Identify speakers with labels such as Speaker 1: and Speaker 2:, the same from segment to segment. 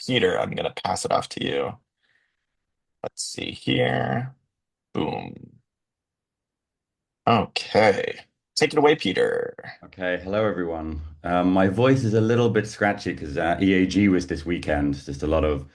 Speaker 1: Peter, I'm going to pass it off to you. Let's see here. Boom. Okay. Take it away, Peter.
Speaker 2: Okay, hello everyone. My voice is a little bit scratchy because EAG was this weekend. Just a lot of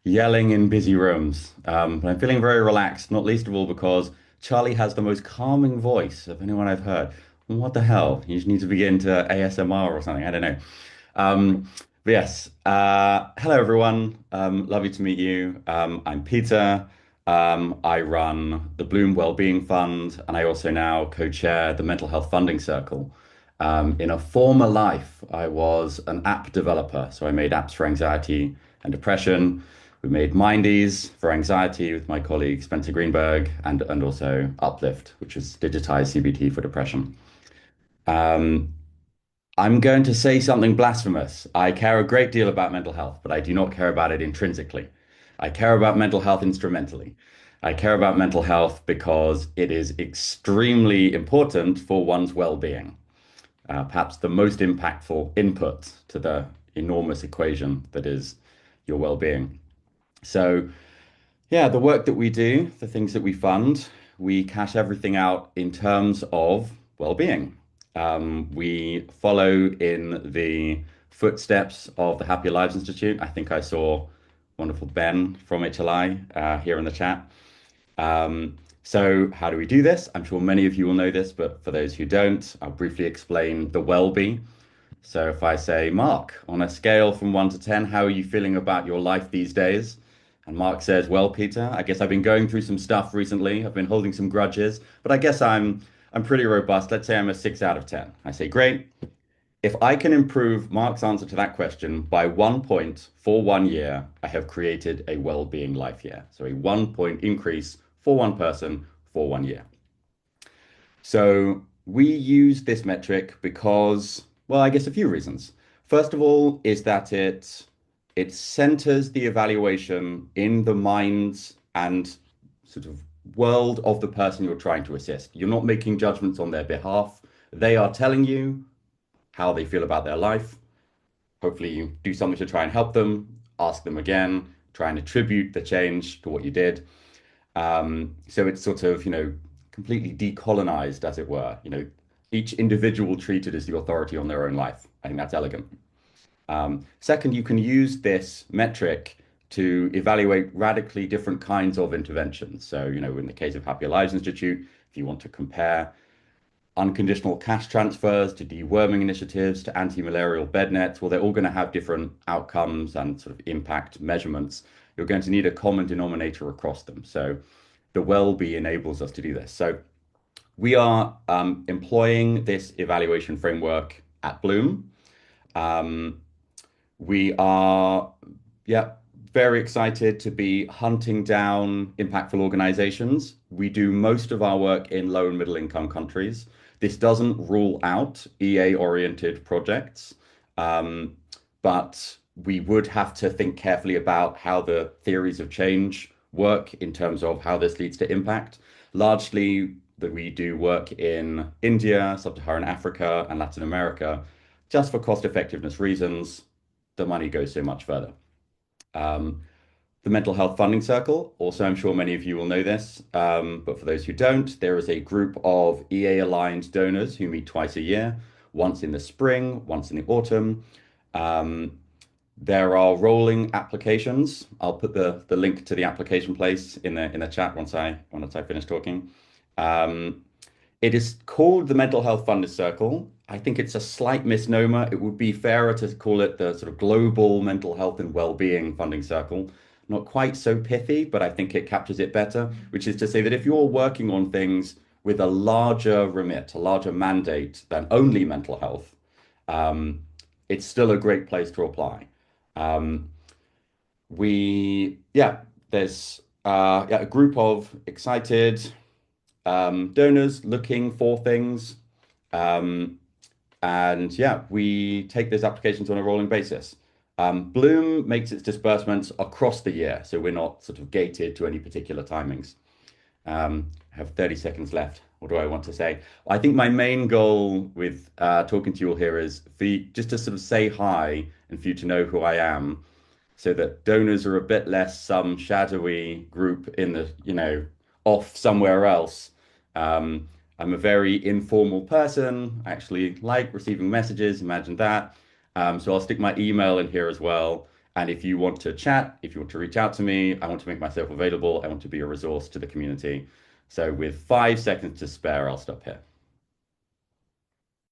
Speaker 2: yelling in busy rooms. But I'm feeling very relaxed, not least of all because Charlie has the most calming voice of anyone I've heard. What the hell? You just need to begin to ASMR or something. I don't know. But yes, hello everyone. Lovely to meet you. I'm Peter. I run the Bloom Wellbeing Fund, and I also now co-chair the Mental Health Funding Circle. In a former life, I was an app developer, so I made apps for anxiety and depression. We made Mindies for anxiety with my colleague Spencer Greenberg, and also Uplift, which is digitized CBT for depression. Um, I'm going to say something blasphemous. I care a great deal about mental health, but I do not care about it intrinsically. I care about mental health instrumentally. I care about mental health because it is extremely important for one's well-being. Perhaps the most impactful input to the enormous equation that is your well-being. So, yeah, the work that we do, the things that we fund, we cash everything out in terms of well-being. We follow in the footsteps of the Happier Lives Institute. I think I saw wonderful Ben from HLI here in the chat. So how do we do this? I'm sure many of you will know this, but for those who don't, I'll briefly explain the well-be. So if I say, Mark, on a scale from 1 to 10, how are you feeling about your life these days? And Mark says, well, Peter, I guess I've been going through some stuff recently. I've been holding some grudges, but I guess I'm pretty robust. Let's say I'm a 6 out of 10. I say, great. If I can improve Mark's answer to that question by 1 point for 1 year, I have created a well-being life year. So a 1 point increase for one person for 1 year. So we use this metric because, well, I guess a few reasons. First of all, is that it centers the evaluation in the minds and sort of world of the person you're trying to assist. You're not making judgments on their behalf. They are telling you how they feel about their life. Hopefully, you do something to try and help them, ask them again, try and attribute the change to what you did. So it's sort of, completely decolonized, as it were. Each individual treated as the authority on their own life. I think that's elegant. Second, you can use this metric to evaluate radically different kinds of interventions. So, in the case of Happier Lives Institute, if you want to compare unconditional cash transfers to deworming initiatives to anti-malarial bed nets, well, they're all going to have different outcomes and sort of impact measurements. You're going to need a common denominator across them. So the well-be enables us to do this. So we are employing this evaluation framework at Bloom. Um, we are, yeah, very excited to be hunting down impactful organizations. We do most of our work in low and middle income countries. This doesn't rule out EA-oriented projects, um, but we would have to think carefully about how the theories of change work in terms of how this leads to impact. Largely, that we do work in India, Sub-Saharan Africa, and Latin America, just for cost effectiveness reasons. The money goes so much further. Um, the Mental Health Funding Circle, also, I'm sure many of you will know this, but for those who don't, there is a group of EA-aligned donors who meet twice a year, once in the spring, once in the autumn. Um, there are rolling applications. I'll put the link to the application place in the chat once I finish talking. Um, it is called the Mental Health Funders Circle. I think it's a slight misnomer. It would be fairer to call it the sort of Global Mental Health and Wellbeing Funding Circle. Not quite so pithy, but I think it captures it better, which is to say that if you're working on things with a larger remit, a larger mandate than only mental health, um, it's still a great place to apply. Um, yeah, there's yeah, a group of excited donors looking for things. Um, and yeah, we take those applications on a rolling basis. Bloom makes its disbursements across the year, so we're not sort of gated to any particular timings. I have 30 seconds left. What do I want to say? I think my main goal with talking to you all here is for you just to sort of say hi and for you to know who I am. so that donors are a bit less some shadowy group in the, off somewhere else. Um, I'm a very informal person. I actually like receiving messages. Imagine that. So I'll stick my email in here as well. And if you want to chat, if you want to reach out to me, I want to make myself available. I want to be a resource to the community. So with 5 seconds to spare, I'll stop here.